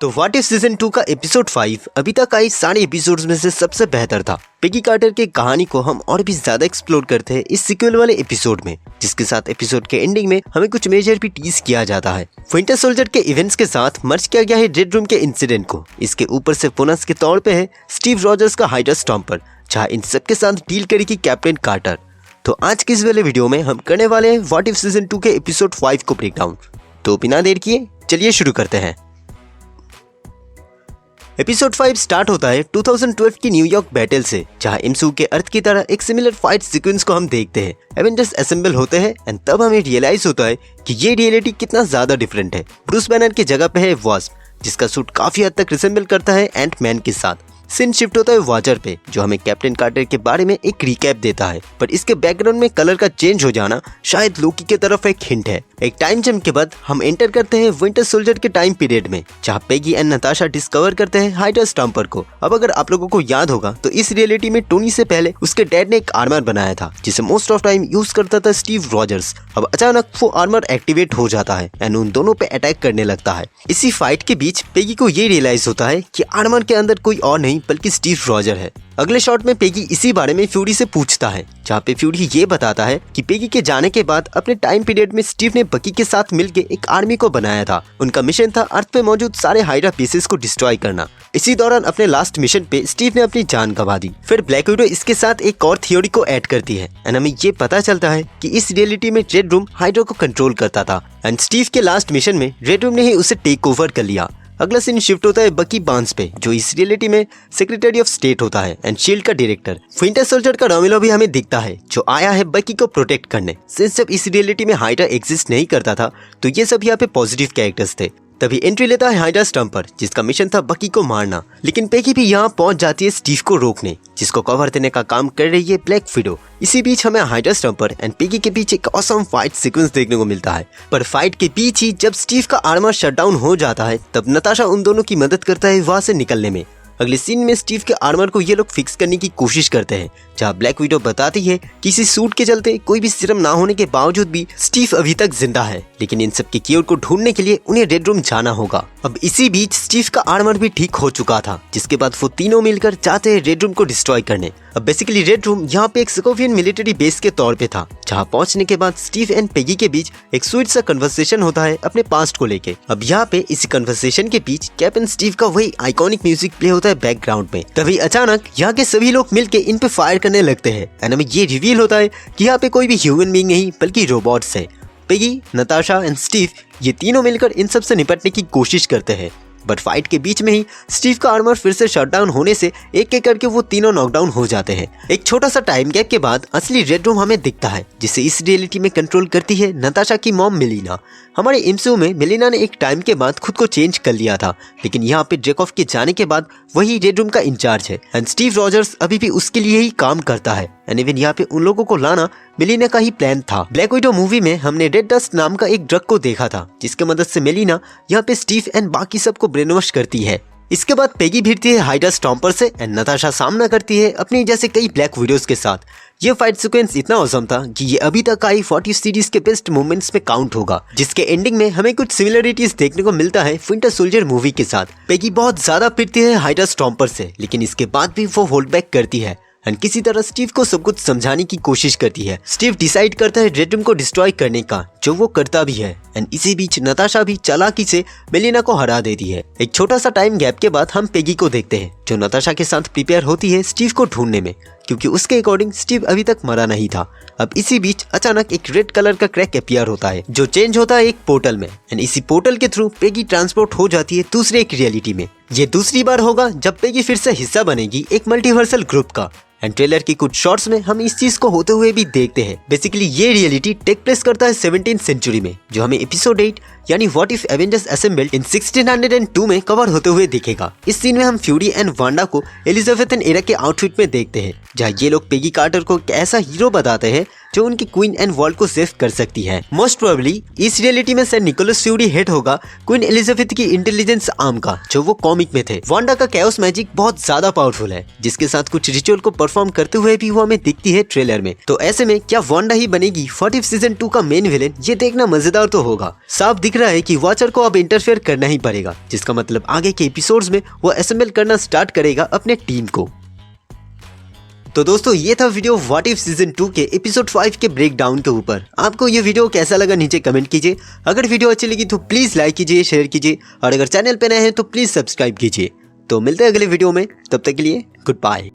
तो what if season 2 का episode 5 अभी तक आई सारे एपिसोड्स में से सबसे बेहतर था। पेगी कार्टर की कहानी को हम और भी ज्यादा एक्सप्लोर करते हैं इस सीक्वल वाले एपिसोड में, जिसके साथ एपिसोड के एंडिंग में हमें कुछ मेजर भी टीज किया जाता है। विंटर सोल्जर के इवेंट्स के साथ मर्ज किया गया है रेड रूम के इंसिडेंट को। इसके ऊपर से बोनस के तौर पे है स्टीव रॉजर्स का हाइड्रा स्टॉम्पर, जहाँ इन सब के साथ डील करेगी कैप्टन कार्टर। तो आज के इस वाले वीडियो में हम करने वाले हैं व्हाट इफ सीजन 2 के एपिसोड 5 को ब्रेक डाउन। तो बिना देर किए चलिए शुरू करते हैं। एपिसोड 5 स्टार्ट होता है 2012 की न्यूयॉर्क बैटल से, जहां एमसीयू के अर्थ की तरह एक सिमिलर फाइट सीक्वेंस को हम देखते हैं। एवेंजर्स असेंबल होते हैं एंड तब हमें रियलाइज होता है कि ये रियलिटी कितना ज्यादा डिफरेंट है। ब्रूस बैनर की जगह पे है वास्प, जिसका सूट काफी हद तक रिसेंबल करता है एंट मैन के साथ। सीन शिफ्ट होता है वॉचर पे, जो हमें कैप्टन कार्टर के बारे में एक रिकैप देता है, पर इसके बैकग्राउंड में कलर का चेंज हो जाना शायद लोकी की तरफ एक हिंट है। एक टाइम जंप के बाद हम एंटर करते हैं विंटर सोल्जर के टाइम पीरियड में, जहाँ पेगी एंड नताशा डिस्कवर करते हैं हाइड्रा स्टॉम्पर को। अब अगर आप लोगों को याद होगा तो इस रियलिटी में टोनी से पहले उसके डैड ने एक आर्मर बनाया था, जिसे मोस्ट ऑफ टाइम यूज करता था स्टीव रॉजर्स। अब अचानक वो आर्मर एक्टिवेट हो जाता है एंड उन दोनों पे अटैक करने लगता है। इसी फाइट के बीच पेगी को ये रियलाइज होता है कि आर्मर के अंदर कोई और नहीं बल्कि स्टीव रॉजर है। अगले शॉट में पेगी इसी बारे में फ्यूरी से पूछता है, जहाँ पे फ्यूरी ये बताता है कि पेगी के जाने के बाद अपने टाइम पीरियड में स्टीव ने बकी के साथ मिलकर एक आर्मी को बनाया था। उनका मिशन था अर्थ पे मौजूद सारे हाइड्रा पीसेस को डिस्ट्रॉय करना। इसी दौरान अपने लास्ट मिशन पे स्टीव ने अपनी जान गंवा दी। फिर ब्लैक विडो इसके साथ एक और थ्योरी को ऐड करती है एंड हमें ये पता चलता है कि इस रियलिटी में रेड रूम हाइड्रा को कंट्रोल करता था एंड स्टीव के लास्ट मिशन में रेड रूम ने ही उसे टेक ओवर कर लिया। अगला सीन शिफ्ट होता है बकी बार्न्स पे, जो इस रियलिटी में सेक्रेटरी ऑफ स्टेट होता है एंड शील्ड का डायरेक्टर। विंटर सोल्जर का रोमिलो भी हमें दिखता है, जो आया है बकी को प्रोटेक्ट करने। सिंस जब इस रियलिटी में हाइड्रा एग्जिस्ट नहीं करता था तो ये सब यहाँ पे पॉजिटिव कैरेक्टर्स थे। तभी एंट्री लेता है हाइड्रा स्टॉम्पर, जिसका मिशन था बकी को मारना, लेकिन पेगी भी यहाँ पहुंच जाती है स्टीव को रोकने, जिसको कवर देने का काम कर रही है ब्लैक विडो। इसी बीच हमें हाइड्रा स्टॉम्पर एंड पेगी के बीच एक ऑसम फाइट सीक्वेंस देखने को मिलता है। पर फाइट के बीच ही जब स्टीव का आर्मर शटडाउन हो जाता है, तब नताशा उन दोनों की मदद करता है वहां से निकलने में। अगले सीन में स्टीव के आर्मर को ये लोग फिक्स करने की कोशिश करते हैं, जहाँ ब्लैक विडो बताती है कि इसी सूट के चलते कोई भी सीरम ना होने के बावजूद भी स्टीव अभी तक जिंदा है, लेकिन इन सब के क्योर को ढूंढने के लिए उन्हें रेड रूम जाना होगा। अब इसी बीच स्टीव का आर्मर भी ठीक हो चुका था, जिसके बाद वो तीनों मिलकर जाते हैं रेड रूम को डिस्ट्रॉय करने। अब बेसिकली रेड रूम यहाँ पे एक सोकोवियन मिलिट्री बेस के तौर पे था, जहाँ पहुंचने के बाद स्टीव एंड पेगी के बीच एक स्वीट सा कन्वर्सेशन होता है अपने पास्ट को लेके। अब यहाँ पे इसी कन्वर्सेशन के बीच कैप्टन स्टीव का वही आइकॉनिक म्यूजिक प्ले होता है बैकग्राउंड में। तभी अचानक यहाँ के सभी लोग मिलके इन पे फायर करने लगते हैं एंड हमें ये रिवील होता है कि यहाँ पे कोई भी ह्यूमन बीइंग नहीं बल्कि रोबोट्स है। पेगी, नताशा एंड स्टीव ये तीनों मिलकर इन सब से निपटने की कोशिश करते हैं, बट फाइट के बीच में ही स्टीव का आर्मर फिर से शटडाउन होने से एक एक करके वो तीनों नॉकडाउन हो जाते हैं। एक छोटा सा टाइम गैप के बाद असली रेड रूम हमें दिखता है, जिसे इस रियलिटी में कंट्रोल करती है नताशा की मॉम मेलिना। हमारे एमसीयू में मेलिना ने एक टाइम के बाद खुद को चेंज कर लिया था, लेकिन यहाँ पे ड्रेकॉफ के जाने के बाद वही रेड रूम का इंचार्ज है एंड स्टीव रॉजर्स अभी भी उसके लिए ही काम करता है एंड इवन यहाँ पे उन लोगों को लाना मेलिना का ही प्लान था। ब्लैक विडो मूवी में हमने रेड डस्ट नाम का एक ड्रग को देखा था, जिसके मदद से मेलिना यहाँ पे स्टीव एंड बाकी सबको ब्रेन वॉश करती है। इसके बाद पेगी भिड़ती है हाइड्रा स्टॉम्पर से एंड नताशा सामना करती है अपनी जैसे कई ब्लैक विडोज के साथ। ये फाइट सीक्वेंस इतना औसम था कि ये अभी तक आई 40 सीरीज के बेस्ट मोमेंट्स में काउंट होगा, जिसके एंडिंग में हमें कुछ सिमिलरिटीज देखने को मिलता है विंटर सोल्जर मूवी के साथ। पेगी बहुत ज्यादा पिटती है हाइड्रा स्टॉम्पर से, लेकिन इसके बाद भी वो होल्ड बैक करती है एंड किसी तरह स्टीव को सब कुछ समझाने की कोशिश करती है। स्टीव डिसाइड करता है रेड रूम को डिस्ट्रॉय करने का, जो वो करता भी है एंड इसी बीच नताशा भी चालाकी से मेलिना को हरा देती है। एक छोटा सा टाइम गैप के बाद हम पेगी को देखते हैं, जो नताशा के साथ प्रिपेयर होती है स्टीव को ढूंढने में, क्योंकि उसके अकॉर्डिंग स्टीव अभी तक मरा नहीं था। अब इसी बीच अचानक एक रेड कलर का क्रैक अपीयर होता है, जो चेंज होता है एक पोर्टल में एंड इसी पोर्टल के थ्रू पेगी ट्रांसपोर्ट हो जाती है दूसरे एक रियलिटी में। ये दूसरी बार होगा जब पेगी फिर से हिस्सा बनेगी एक मल्टीवर्सल ग्रुप का एंड ट्रेलर की कुछ शॉट्स में हम इस चीज को होते हुए भी देखते हैं। बेसिकली ये रियलिटी टेक प्लेस करता है 17th सेंचुरी में, जो हमें एपिसोड 8 यानी what if Avengers assembled in 1602 में कवर होते हुए दिखेगा। इस सीन में हम फ्यूरी एंड वांडा को एलिजाबेथन एरा के आउटफिट में देखते हैं, जहाँ ये लोग पेगी कार्टर को एक ऐसा हीरो बताते हैं जो उनकी क्वीन एंड वर्ल्ड को सेव कर सकती है। मोस्ट प्रोबेबली इस रियलिटी में सर निकोलस फ्यूरी हेड होगा क्वीन एलिजाबेथ की इंटेलिजेंस आर्म का, जो वो कॉमिक में थे। वांडा का कैओस मैजिक बहुत ज्यादा पावरफुल है, जिसके साथ कुछ रिचुअल को परफॉर्म करते हुए भी वो हमें दिखती है ट्रेलर में। तो ऐसे में क्या वांडा ही बनेगी व्हाट इफ सीजन 2 का मेन विलेन, ये देखना मजेदार तो होगा। साफ दिख रहा है कि वॉचर को अब इंटरफेयर करना ही पड़ेगा, जिसका मतलब आगे के एपिसोड्स में वो असेंबल करना स्टार्ट करेगा अपने टीम को। तो दोस्तों ये था वीडियो व्हाट इफ सीजन 2 के एपिसोड 5 के ब्रेक डाउन के ऊपर। आपको ये वीडियो कैसा लगा नीचे कमेंट कीजिए। अगर वीडियो अच्छी लगी तो प्लीज लाइक कीजिए, शेयर कीजिए और अगर चैनल पे नए हैं तो प्लीज सब्सक्राइब कीजिए। तो मिलते हैं अगले वीडियो में, तब तक के लिए गुड बाय।